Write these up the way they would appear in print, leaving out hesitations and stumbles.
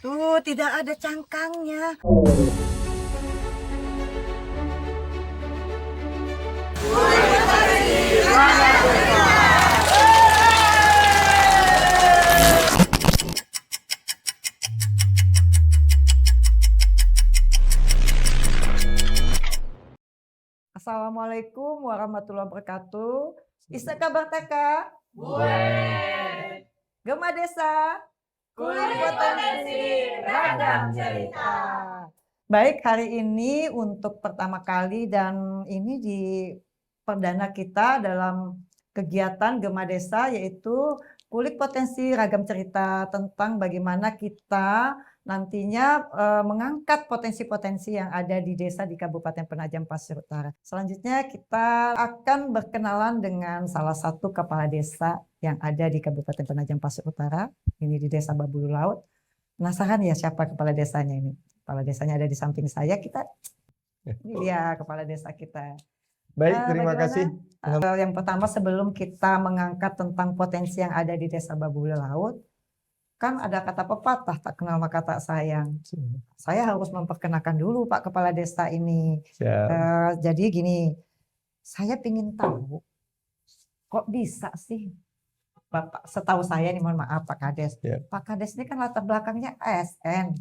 Tuh tidak ada cangkangnya. Assalamualaikum warahmatullahi wabarakatuh. Isa kabar Kak? Gema Desa. Kulik Potensi Ragam Cerita. Baik, hari ini untuk pertama kali dan ini di perdana kita dalam kegiatan Gema Desa yaitu Kulik Potensi Ragam Cerita tentang bagaimana kita nantinya mengangkat potensi-potensi yang ada di desa di Kabupaten Penajam Pasir Utara. Selanjutnya kita akan berkenalan dengan salah satu kepala desa yang ada di Kabupaten Penajam Pasir Utara, ini di Desa Babulu Laut. Penasaran ya siapa kepala desanya ini? Kepala desanya ada di samping saya, ini dia kepala desa kita. Baik, terima kasih. Yang pertama sebelum kita mengangkat tentang potensi yang ada di Desa Babulu Laut, kan ada kata pepatah tak kenal maka tak sayang. Saya harus memperkenalkan dulu Pak Kepala Desa ini. Jadi gini, saya ingin tahu kok bisa sih Bapak, setahu saya nih mohon maaf Pak Kades. Pak Kades ini kan latar belakangnya ASN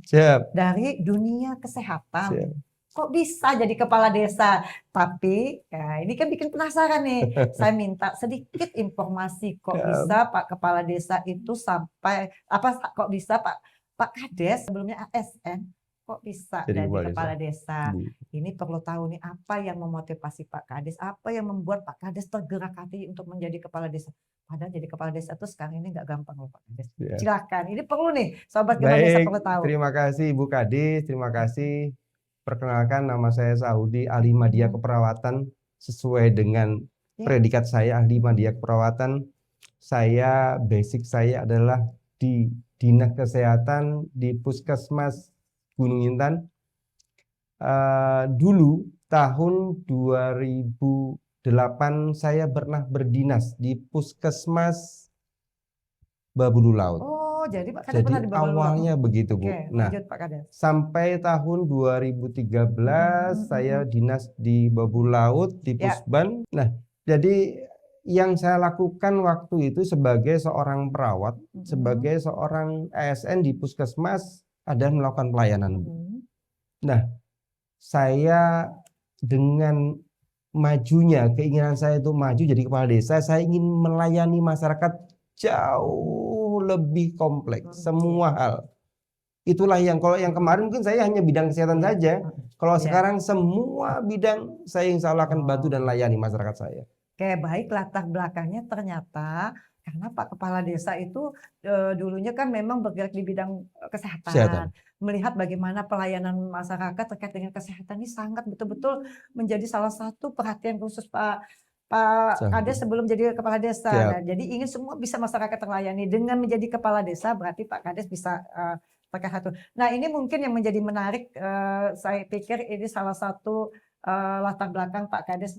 dari dunia kesehatan. Kok bisa jadi kepala desa? Tapi ya ini kan bikin penasaran nih. Saya minta sedikit informasi kok bisa Pak Kepala Desa itu sampai kok bisa Pak Kades sebelumnya ASN kok bisa jadi kepala desa? Ini perlu tahu nih apa yang memotivasi Pak Kades, apa yang membuat Pak Kades tergerak hati untuk menjadi kepala desa. Padahal jadi kepala desa itu sekarang ini nggak gampang loh Pak Kades. Silakan, ini perlu nih Sobat Gema Desa perlu tahu. Terima kasih Ibu Kades, terima kasih. Perkenalkan, nama saya Saudi, ahli media keperawatan. Sesuai dengan predikat saya, ahli media keperawatan. Basic saya adalah di Dinas Kesehatan di Puskesmas Gunung Intan. Dulu tahun 2008 saya pernah berdinas di Puskesmas Babulu Laut. Jadi Pak Kades pernah di Babulu Laut. Awalnya begitu Bu. Nah, lanjut, Pak Kades. Sampai tahun 2013 saya dinas di Babulu Laut di Pusban. Nah, jadi yang saya lakukan waktu itu sebagai seorang perawat, sebagai seorang ASN di Puskesmas adalah melakukan pelayanan. Nah, saya dengan majunya keinginan saya itu maju jadi kepala desa, saya ingin melayani masyarakat jauh lebih kompleks semua hal. Itulah yang kalau yang kemarin mungkin saya hanya bidang kesehatan saja. Kalau sekarang semua bidang saya insya Allah akan bantu dan layani masyarakat saya. Oke, baik, latar belakangnya ternyata karena Pak Kepala Desa itu dulunya kan memang bergerak di bidang kesehatan. Melihat bagaimana pelayanan masyarakat terkait dengan kesehatan ini sangat betul-betul menjadi salah satu perhatian khusus Pak Kades sebelum jadi kepala desa. Nah, jadi ingin semua bisa masyarakat terlayani. Dengan menjadi kepala desa berarti Pak Kades bisa pakai satu. Nah, ini mungkin yang menjadi menarik. Saya pikir ini salah satu latar belakang Pak Kades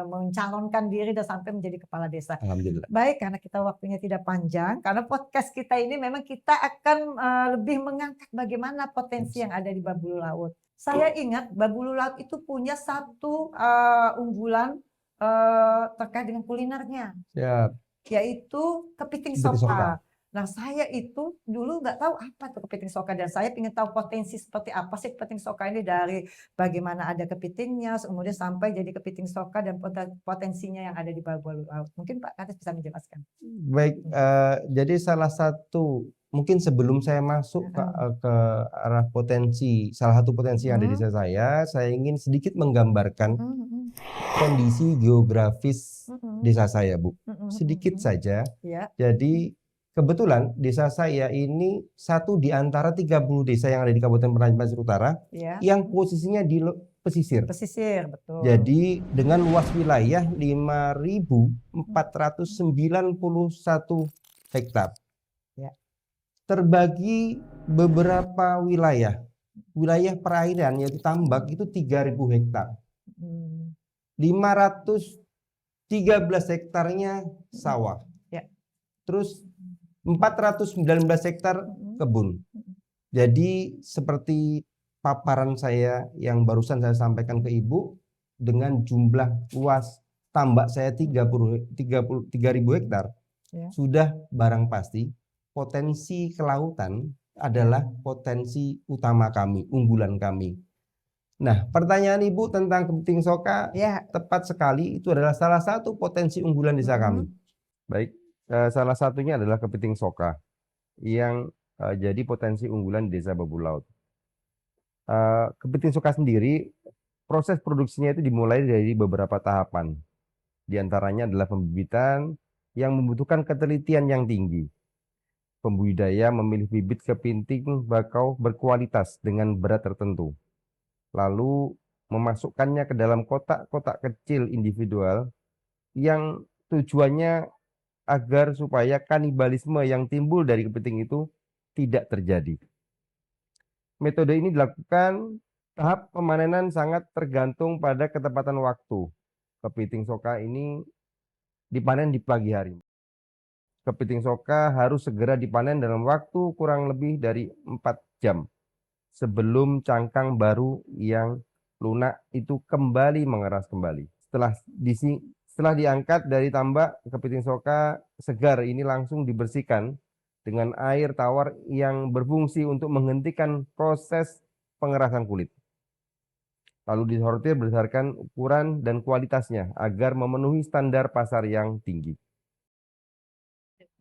mencalonkan diri dan sampai menjadi kepala desa. Alhamdulillah. Baik, karena kita waktunya tidak panjang, karena podcast kita ini memang kita akan lebih mengangkat bagaimana potensi yang ada di Babulu Laut. Saya ingat Babulu Laut itu punya satu unggulan terkait dengan kulinernya, yaitu kepiting soka. Nah, saya itu dulu nggak tahu apa tuh kepiting soka dan saya ingin tahu potensi seperti apa sih kepiting soka ini dari bagaimana ada kepitingnya, kemudian sampai jadi kepiting soka dan potensinya yang ada di Babulu Laut. Mungkin Pak Kades bisa menjelaskan. Baik, jadi salah satu mungkin sebelum saya masuk ke arah potensi, salah satu potensi yang ada di desa saya ingin sedikit menggambarkan kondisi geografis desa saya, Bu. Sedikit saja. Jadi kebetulan desa saya ini satu di antara 30 desa yang ada di Kabupaten Penajam Pasir Utara yang posisinya di pesisir. Pesisir, betul. Jadi dengan luas wilayah 5.491 hektar. Terbagi beberapa wilayah. Wilayah perairan yaitu tambak itu 3.000 hektar. 513 hektarnya sawah. Terus 419 hektar kebun. Jadi seperti paparan saya yang barusan saya sampaikan ke Ibu, dengan jumlah luas tambak saya 33.000 hektar, Ya. sudah barang pasti potensi kelautan adalah potensi utama kami, unggulan kami. Nah, pertanyaan Ibu tentang kepiting soka Ya. tepat sekali, itu adalah salah satu potensi unggulan desa kami. Baik, salah satunya adalah kepiting soka yang jadi potensi unggulan di Desa Babu Laut. Kepiting soka sendiri, proses produksinya itu dimulai dari beberapa tahapan. Di antaranya adalah pembibitan yang membutuhkan ketelitian yang tinggi. Pembudidaya memilih bibit kepiting bakau berkualitas dengan berat tertentu. Lalu memasukkannya ke dalam kotak-kotak kecil individual yang tujuannya agar supaya kanibalisme yang timbul dari kepiting itu tidak terjadi. Metode ini dilakukan, tahap pemanenan sangat tergantung pada ketepatan waktu. Kepiting soka ini dipanen di pagi hari. Kepiting soka harus segera dipanen dalam waktu kurang lebih dari 4 jam sebelum cangkang baru yang lunak itu kembali mengeras kembali. Setelah diangkat dari tambak, kepiting soka segar ini langsung dibersihkan dengan air tawar yang berfungsi untuk menghentikan proses pengerasan kulit. Lalu disortir berdasarkan ukuran dan kualitasnya agar memenuhi standar pasar yang tinggi.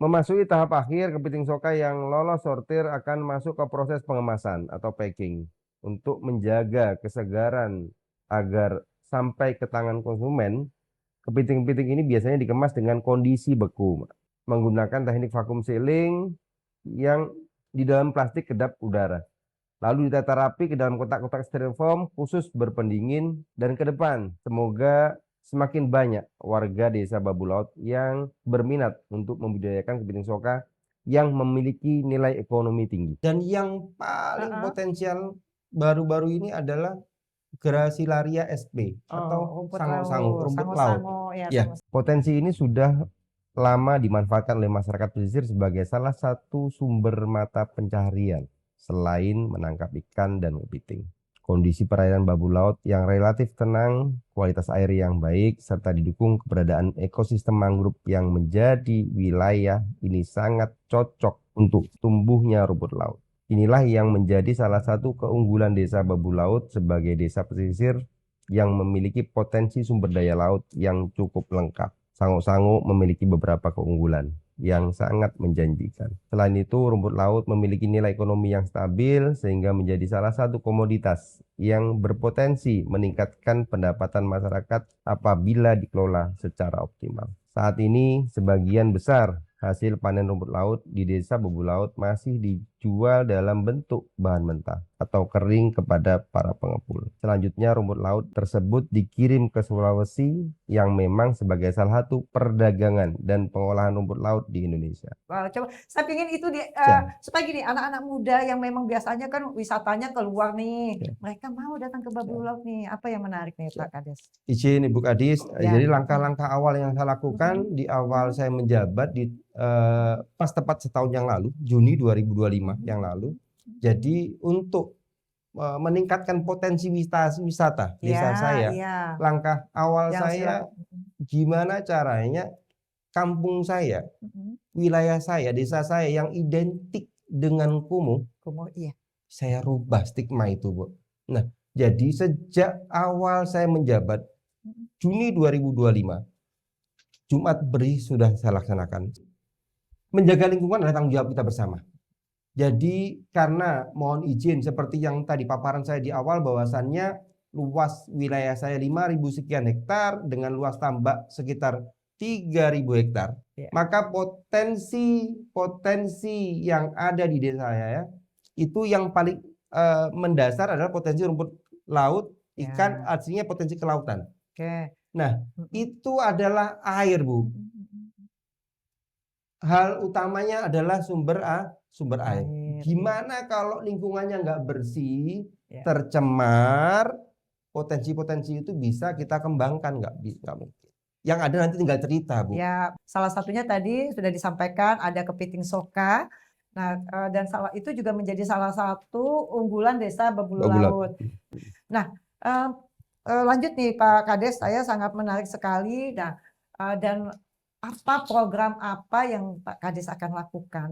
Memasuki tahap akhir, kepiting soka yang lolos sortir akan masuk ke proses pengemasan atau packing untuk menjaga kesegaran agar sampai ke tangan konsumen. Kepiting-kepiting ini biasanya dikemas dengan kondisi beku menggunakan teknik vacuum sealing yang di dalam plastik kedap udara. Lalu ditata rapi ke dalam kotak-kotak styrofoam khusus berpendingin, dan ke depan semoga semakin banyak warga Desa Babu Laut yang berminat untuk membudidayakan kepiting soka yang memiliki nilai ekonomi tinggi. Dan yang paling potensial baru-baru ini adalah Gracilaria sp atau sango-sango, rumput laut. Ya, potensi ini sudah lama dimanfaatkan oleh masyarakat pesisir sebagai salah satu sumber mata pencaharian selain menangkap ikan dan kepiting. Kondisi perairan Babu Laut yang relatif tenang, kualitas air yang baik, serta didukung keberadaan ekosistem mangrove yang menjadi wilayah ini sangat cocok untuk tumbuhnya rumput laut. Inilah yang menjadi salah satu keunggulan Desa Babu Laut sebagai desa pesisir yang memiliki potensi sumber daya laut yang cukup lengkap. Sango-sango memiliki beberapa keunggulan yang sangat menjanjikan. Selain itu, rumput laut memiliki nilai ekonomi yang stabil sehingga menjadi salah satu komoditas yang berpotensi meningkatkan pendapatan masyarakat apabila dikelola secara optimal. Saat ini, sebagian besar hasil panen rumput laut di Desa Babu Laut masih dijual dalam bentuk bahan mentah atau kering kepada para pengepul. Selanjutnya, rumput laut tersebut dikirim ke Sulawesi yang memang sebagai salah satu perdagangan dan pengolahan rumput laut di Indonesia. Wah, coba saya ingin itu supaya gini, anak-anak muda yang memang biasanya kan wisatanya keluar nih, mereka mau datang ke Babu Laut nih. Apa yang menarik nih, Pak Kades? Izin Ibu Kadis, jadi langkah-langkah awal yang saya lakukan di awal saya menjabat di pas tepat setahun yang lalu, Juni 2025 yang lalu. Jadi untuk meningkatkan potensi wisata desa saya, langkah awal saya gimana caranya kampung saya, wilayah saya, desa saya yang identik dengan kumuh, saya rubah stigma itu, Bu. Nah, jadi sejak awal saya menjabat Juni 2025, Jumat Bersih sudah saya laksanakan. Menjaga lingkungan adalah tanggung jawab kita bersama. Jadi karena mohon izin seperti yang tadi paparan saya di awal bahwasannya luas wilayah saya 5.000 sekian hektar dengan luas tambak sekitar 3.000 hektar. Maka potensi yang ada di desa saya itu yang paling mendasar adalah potensi rumput laut, ikan, artinya potensi kelautan. Nah, itu adalah air, Bu. Hal utamanya adalah sumber air. Gimana kalau lingkungannya nggak bersih, tercemar, potensi-potensi itu bisa kita kembangkan nggak mungkin. Yang ada nanti tinggal cerita, Bu. Ya, salah satunya tadi sudah disampaikan ada kepiting soka. Nah, dan itu juga menjadi salah satu unggulan Desa Babulu Babulu Laut. Laut. Nah, eh, lanjut nih Pak Kades, saya sangat menarik sekali. Nah, dan program apa yang Pak Kades akan lakukan,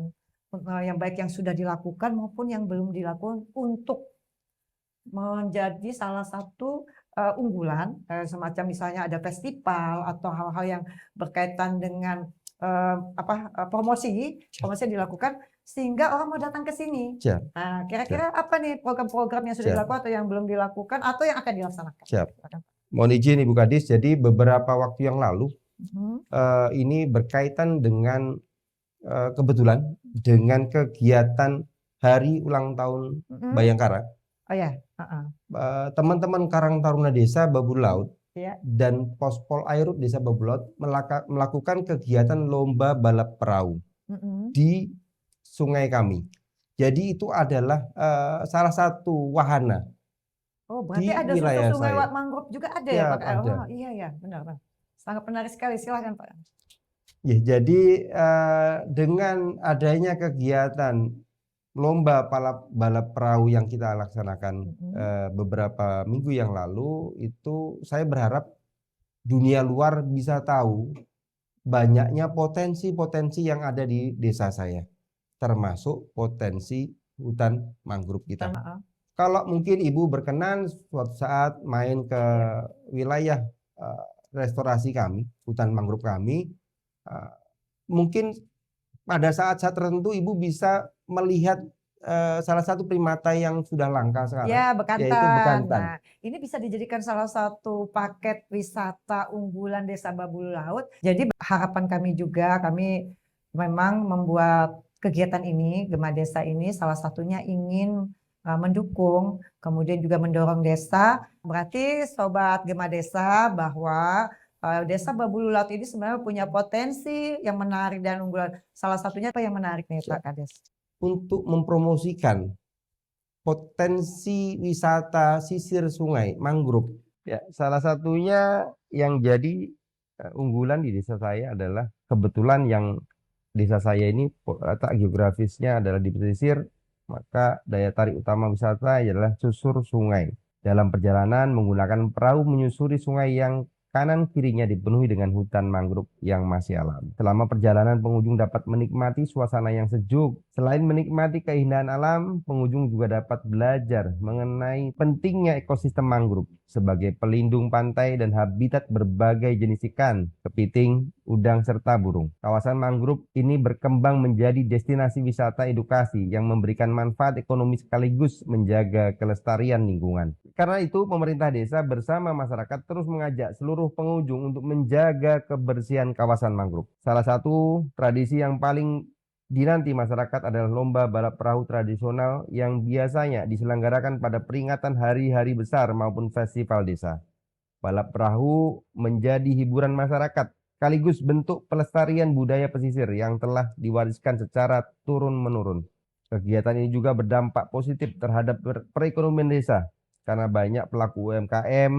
yang baik yang sudah dilakukan maupun yang belum dilakukan untuk menjadi salah satu unggulan, semacam misalnya ada festival atau hal-hal yang berkaitan dengan promosi yang dilakukan sehingga orang mau datang ke sini. Siap. Nah, kira-kira apa nih program-program yang sudah Siap. dilakukan atau yang belum dilakukan atau yang akan dilaksanakan? Siap. Mohon izin Ibu Kadis, jadi beberapa waktu yang lalu Mhm. ini berkaitan dengan kebetulan dengan kegiatan Hari Ulang Tahun Mhm. Bayangkara. Oh ya. Teman-teman Karang Taruna Desa Babulu Laut Ya. dan Pospol Airut Desa Babulu Laut melakukan kegiatan lomba balap perahu Mhm. di sungai kami. Jadi itu adalah salah satu wahana Oh, berarti di ada wilayah sungai saya. mangrove juga ada Ya, ya Pak? ada. Oh, iya ya, benar. Sangat menarik sekali. Silakan Pak. Ya, jadi dengan adanya kegiatan lomba balap perahu yang kita laksanakan beberapa minggu yang lalu, itu saya berharap dunia luar bisa tahu banyaknya potensi-potensi yang ada di desa saya, termasuk potensi hutan mangrove kita. Kalau mungkin Ibu berkenan suatu saat main ke wilayah restorasi kami, hutan mangrove kami, mungkin pada saat-saat tertentu Ibu bisa melihat salah satu primata yang sudah langka sekarang, Ya, yaitu bekantan. bekantan. Nah, ini bisa dijadikan salah satu paket wisata unggulan Desa Babulu Laut. Jadi harapan kami juga, kami memang membuat kegiatan ini, Gema Desa ini salah satunya ingin mendukung, kemudian juga mendorong desa. Berarti Sobat Gema Desa bahwa Desa Babulu Laut ini sebenarnya punya potensi yang menarik dan unggulan. Salah satunya apa yang menarik nih Pak Kades? Untuk mempromosikan potensi wisata sisir sungai mangrove. Ya, salah satunya yang jadi unggulan di desa saya adalah kebetulan yang desa saya ini letak geografisnya adalah di pesisir, maka daya tarik utama wisata adalah susur sungai. Dalam perjalanan menggunakan perahu menyusuri sungai yang kanan kirinya dipenuhi dengan hutan mangrove yang masih alami. Selama perjalanan pengunjung dapat menikmati suasana yang sejuk. Selain menikmati keindahan alam, pengunjung juga dapat belajar mengenai pentingnya ekosistem mangrove sebagai pelindung pantai dan habitat berbagai jenis ikan, kepiting, udang, serta burung. Kawasan mangrove ini berkembang menjadi destinasi wisata edukasi yang memberikan manfaat ekonomi sekaligus menjaga kelestarian lingkungan. Karena itu, pemerintah desa bersama masyarakat terus mengajak seluruh pengunjung untuk menjaga kebersihan kawasan mangrove. Salah satu tradisi yang paling dinanti masyarakat adalah lomba balap perahu tradisional yang biasanya diselenggarakan pada peringatan hari-hari besar maupun festival desa. Balap perahu menjadi hiburan masyarakat, sekaligus bentuk pelestarian budaya pesisir yang telah diwariskan secara turun-menurun. Kegiatan ini juga berdampak positif terhadap perekonomian desa, karena banyak pelaku UMKM,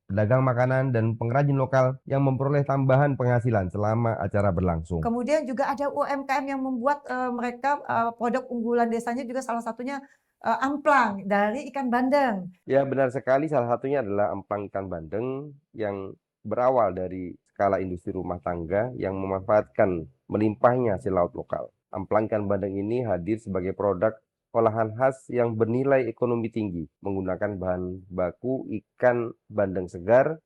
pedagang makanan, dan pengrajin lokal yang memperoleh tambahan penghasilan selama acara berlangsung. Kemudian juga ada UMKM yang membuat mereka produk unggulan desanya juga salah satunya amplang dari ikan bandeng. Ya, benar sekali, salah satunya adalah amplang ikan bandeng yang berawal dari skala industri rumah tangga yang memanfaatkan melimpahnya hasil laut lokal. Amplang ikan bandeng ini hadir sebagai produk olahan khas yang bernilai ekonomi tinggi, menggunakan bahan baku ikan bandeng segar,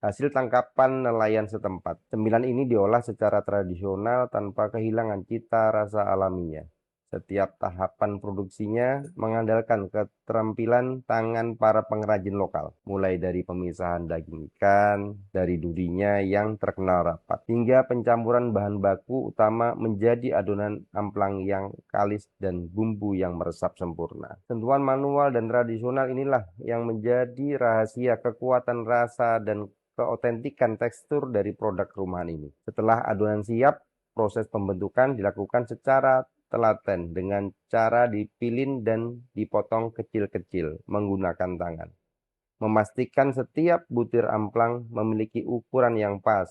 hasil tangkapan nelayan setempat. Cemilan ini diolah secara tradisional tanpa kehilangan cita rasa alaminya. Setiap tahapan produksinya mengandalkan keterampilan tangan para pengrajin lokal, mulai dari pemisahan daging ikan, dari durinya yang terkenal rapat, hingga pencampuran bahan baku utama menjadi adonan amplang yang kalis dan bumbu yang meresap sempurna. Sentuhan manual dan tradisional inilah yang menjadi rahasia kekuatan rasa dan keautentikan tekstur dari produk rumahan ini. Setelah adonan siap, proses pembentukan dilakukan secara telaten dengan cara dipilin dan dipotong kecil-kecil menggunakan tangan. Memastikan setiap butir amplang memiliki ukuran yang pas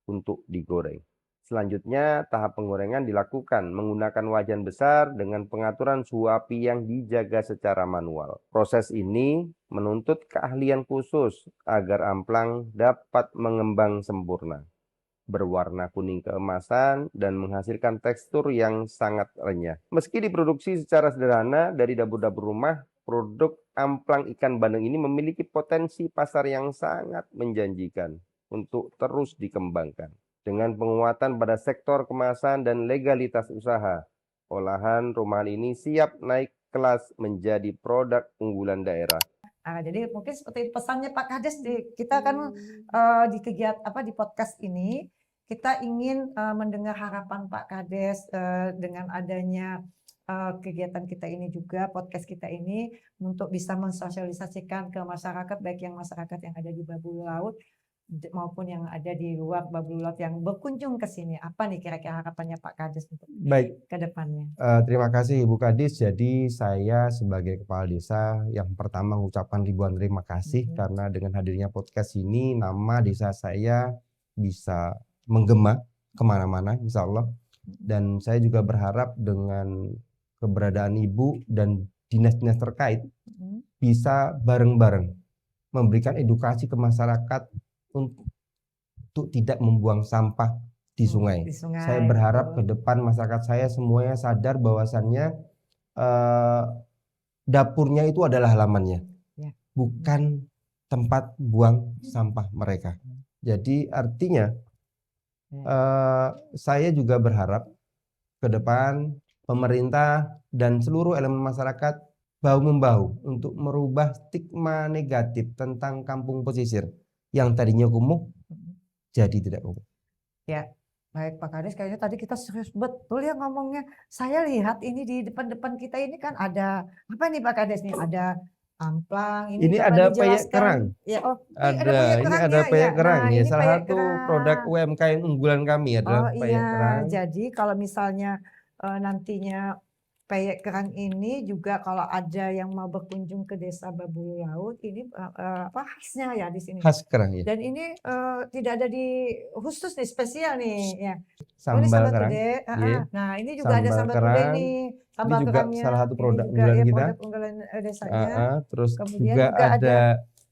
untuk digoreng. Selanjutnya, tahap penggorengan dilakukan menggunakan wajan besar dengan pengaturan suhu api yang dijaga secara manual. Proses ini menuntut keahlian khusus agar amplang dapat mengembang sempurna, berwarna kuning keemasan, dan menghasilkan tekstur yang sangat renyah. Meski diproduksi secara sederhana dari dapur-dapur rumah, produk amplang ikan bandeng ini memiliki potensi pasar yang sangat menjanjikan untuk terus dikembangkan. Dengan penguatan pada sektor kemasan dan legalitas usaha, olahan rumahan ini siap naik kelas menjadi produk unggulan daerah. Jadi mungkin seperti pesannya Pak Kades, kita kan di di podcast ini kita ingin mendengar harapan Pak Kades dengan adanya kegiatan kita ini juga, podcast kita ini, untuk bisa mensosialisasikan ke masyarakat, baik yang masyarakat yang ada di Babulu Laut maupun yang ada di luar Babulu Laut yang berkunjung ke sini. Apa nih kira-kira harapannya Pak Kades untuk Baik, ke depannya? terima kasih Ibu Kadis. Jadi saya sebagai kepala desa yang pertama mengucapkan ribuan terima kasih karena dengan hadirnya podcast ini nama desa saya bisa menggema kemana-mana insya Allah. Dan saya juga berharap dengan keberadaan Ibu dan dinas-dinas terkait bisa bareng-bareng memberikan edukasi ke masyarakat untuk tidak membuang sampah di sungai. Saya berharap ke depan masyarakat saya semuanya sadar bahwasannya dapurnya itu adalah halamannya, bukan tempat buang sampah mereka. Jadi artinya saya juga berharap ke depan pemerintah dan seluruh elemen masyarakat bahu-membahu untuk merubah stigma negatif tentang kampung pesisir yang tadinya kumuh jadi tidak kumuh. Ya, baik Pak Kades, kayaknya tadi kita serius betul ya ngomongnya. Saya lihat ini di depan-depan kita ini kan ada apa nih Pak Kades nih? Ada amplang. Ini coba ada peyek dijelaskan. kerang. Ya, Ini ada peyek kerang Nah, ya. ini Salah peyek satu kerang. produk UMKM unggulan kami adalah peyek kerang. Jadi kalau misalnya nantinya peyek kerang ini juga kalau ada yang mau berkunjung ke Desa Babulu Laut ini apa khasnya ya di sini. Khas kerang ya. Dan ini tidak ada di khusus nih, spesial nih ya. Sambal kerang. Nah, ini juga ada sambal kerang nih. Sambal ini juga kerangnya. salah satu produk Ini juga, unggulan ya, kita. produk unggulan desanya. Terus Kemudian juga ada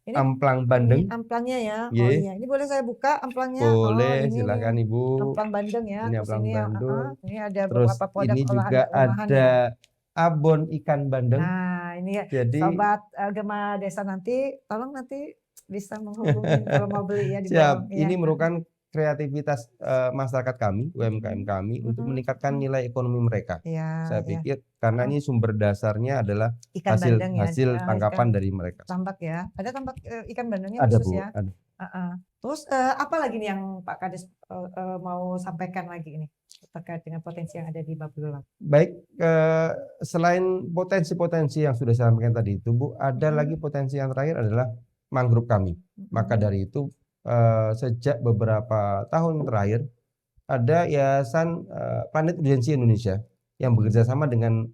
ini, amplang bandeng. Ini amplangnya ya. Ye. Oh iya, ini boleh saya buka amplangnya? Boleh, ini silakan nih, Ibu. amplang bandeng ya. Ini amplang bandeng. Ini ada Terus beberapa produk ini juga olahan ada ya. abon ikan bandeng. Nah, ini ya. Jadi Sobat Gema Desa nanti, tolong nanti bisa menghubungi kalau mau beli ya di siap. bawah. Ini Ya. merupakan kreativitas masyarakat kami, UMKM kami untuk meningkatkan nilai ekonomi mereka. Ya, Saya pikir karena ini sumber dasarnya adalah ikan bandeng ya. hasil tangkapan dari mereka. Tambak ya. Ada tambak ikan bandengnya Ada khusus Bu. ya. Ada. Terus apa lagi nih yang Pak Kades mau sampaikan lagi ini terkait dengan potensi yang ada di Babulu Laut? Baik, selain potensi-potensi yang sudah saya sampaikan tadi itu Bu, ada lagi potensi yang terakhir adalah mangrove kami. Maka dari itu sejak beberapa tahun terakhir ada Yayasan Planet Urgensi Indonesia yang bekerja sama dengan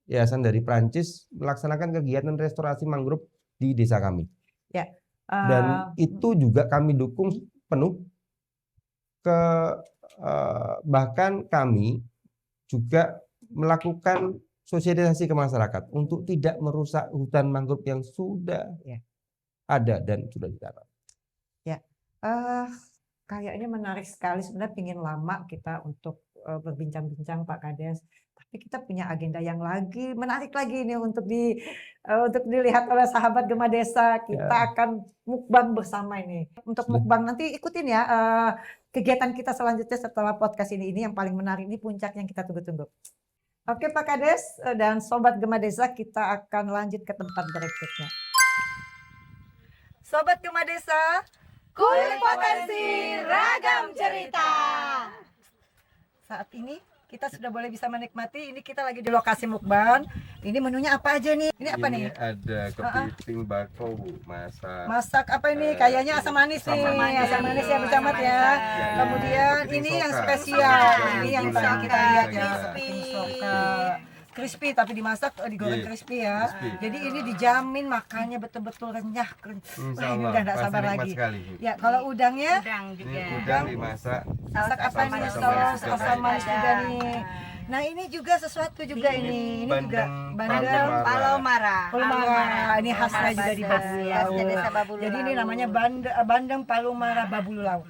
yayasan dari Prancis melaksanakan kegiatan restorasi mangrove di desa kami. Ya. Dan itu juga kami dukung penuh bahkan kami juga melakukan sosialisasi ke masyarakat untuk tidak merusak hutan mangrove yang sudah ada dan sudah ditanam. Ya, kayaknya menarik sekali. Sebenarnya pingin lama kita untuk berbincang-bincang Pak Kades. Tapi kita punya agenda yang lagi menarik lagi nih untuk dilihat oleh sahabat Gema Desa. Kita akan mukbang bersama ini. Untuk mukbang nanti ikutin ya kegiatan kita selanjutnya setelah podcast ini. Ini yang paling menarik, ini puncak yang kita tunggu-tunggu. Oke Pak Kades dan Sobat Gema Desa, kita akan lanjut ke tempat berikutnya. Sobat Gema Desa, kulik potensi ragam cerita. Saat ini kita sudah boleh bisa menikmati. Ini kita lagi di lokasi mukbang. Ini menunya apa aja nih? Ini apa nih? Ada kepiting bakau masak. Masak apa ini? Kayaknya asam manis nih. Asam manis ya Bu Camat ya. Kemudian ini yang spesial. Ini yang tadi kita lihat ya. crispy tapi dimasak digoreng Iya, crispy ya. crispy. Jadi ini dijamin makannya betul-betul renyah. Insya Wah, ini Allah, udah nggak pasti sabar nikmat lagi. sekali, Bu. Ya, kalau udangnya Udang Ini juga. udang dimasak. masak apa Saus nih? asam Saus manis juga asam manis ada. juga nih. Nah, ini juga sesuatu juga ini. Ini juga bandeng Palomara. Palomara. Ini khasnya juga di Khas Babulu ya, Laut. desa Babulu Jadi ini Laut. namanya bandeng Palomara Babulu Laut.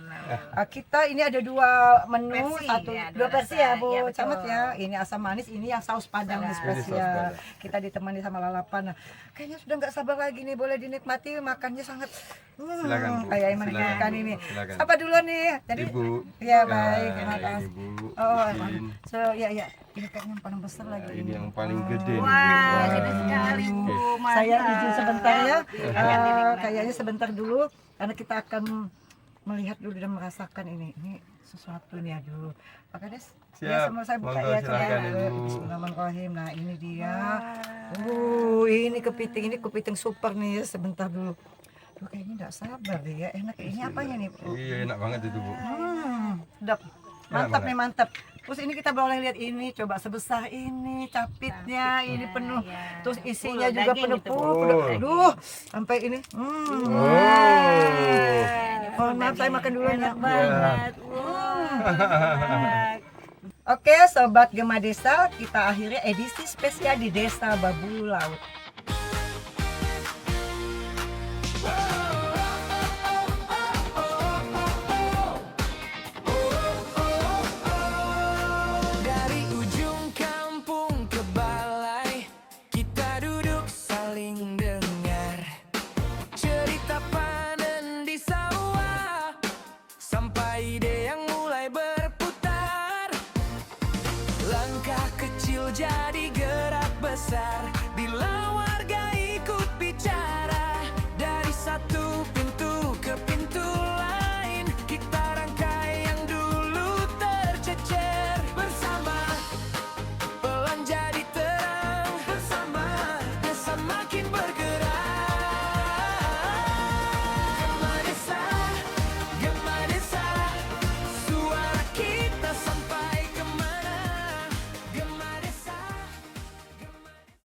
Kita ini ada dua menu, Versi, ya, dua dua versi rasa. ya Bu Iya, betul. Camat ya. Ini asam manis, ini yang saus padang Padang. nih Ini saus spesial. padang. Kita ditemani sama lalapan. Nah, kayaknya sudah nggak sabar lagi nih, boleh dinikmati makannya sangat. Silakan, Bu. Kayak Silakan, menikmati Bu. ini. Silakan. Apa duluan nih? Jadi Ibu. ya baik, terima ini kasih. Bu. Oh, Izin. so ya ya, ini kayaknya yang paling besar lagi. Ini yang paling gede nih, Bu. Wah, gede sekali Bu. Saya Mantap. izin sebentar ya. Silakan dinikmati. Kayaknya sebentar dulu karena kita akan melihat dulu dan merasakan ini. Ini sesuatu nih aduh. Pak Kades, ya Siap. sama saya buka Monggo, ya silakan, Ibu. Bismillahirrahmanirrahim. Nah, ini dia. Ini kepiting super nih ya, sebentar dulu. Duh, kayaknya enggak sabar deh ya. Enak ini apanya nih, Bu? Iya, enak banget itu, Bu. Sedap. Mantap banget. nih, mantap. Terus ini kita boleh lihat ini, coba sebesar ini capitnya, ini penuh. ya. Terus isinya Full juga daging penuh, itu, full, Bu. penuh. Aduh, sampai ini. Mohon maaf, saya makan duluan ya. Enak banget. Wah. Oke, Sobat Gema Desa, kita akhiri edisi spesial di Desa Babulu Laut.